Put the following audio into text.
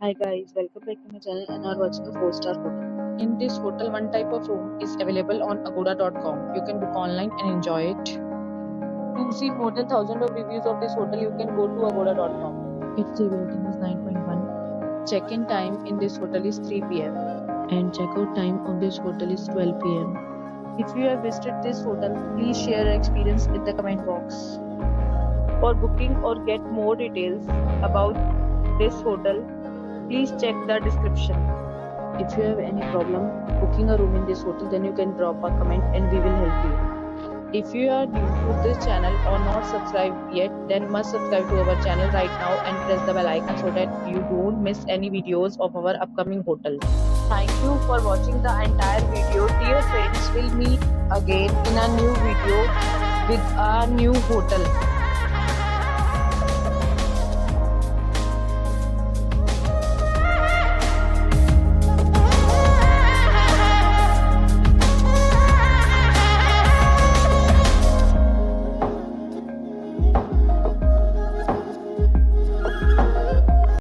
Hi guys, welcome back to my channel and are watching a 4-star hotel. In this hotel, one type of room is available on agoda.com. You can book online and enjoy it. To see more than thousands of reviews of this hotel, you can go to agoda.com. Its rating is 9.1 Check-in time in this hotel is 3 p.m. and checkout time of this hotel is 12 p.m. If you have visited this hotel, please share your experience in the comment box. For booking or get more details about this hotel, please check the description. If you have any problem booking a room in this hotel, then you can drop a comment and we will help you. If you are new to this channel or not subscribed yet, then must subscribe to our channel right now and press the bell icon so that you don't miss any videos of our upcoming hotel. Thank you for watching the entire video. Dear friends, we'll meet again in a new video with a new hotel.